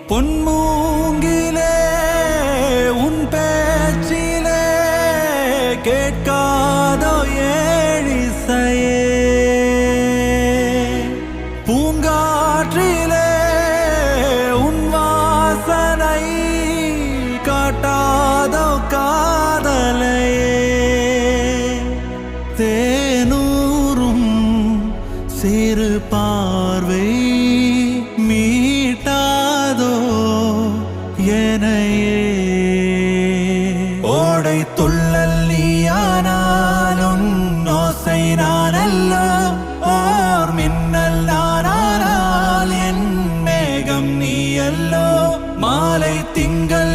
பொன்மூங்கிலே உன் பேச்சிலே கேட்காதோ ஏழிசையே பூங்காற்றிலே உன் வாசனை காட்டாதோ காதலையே தேனூரும் சிறு பார்வை மீட்டாதோ எனையே ஓடை துள்ளல் நீயானாலும் ஓசை நானல்லோ ஓர் மின்னல் நானால் என் மேகம் நீயல்லோ மாலை திங்கள்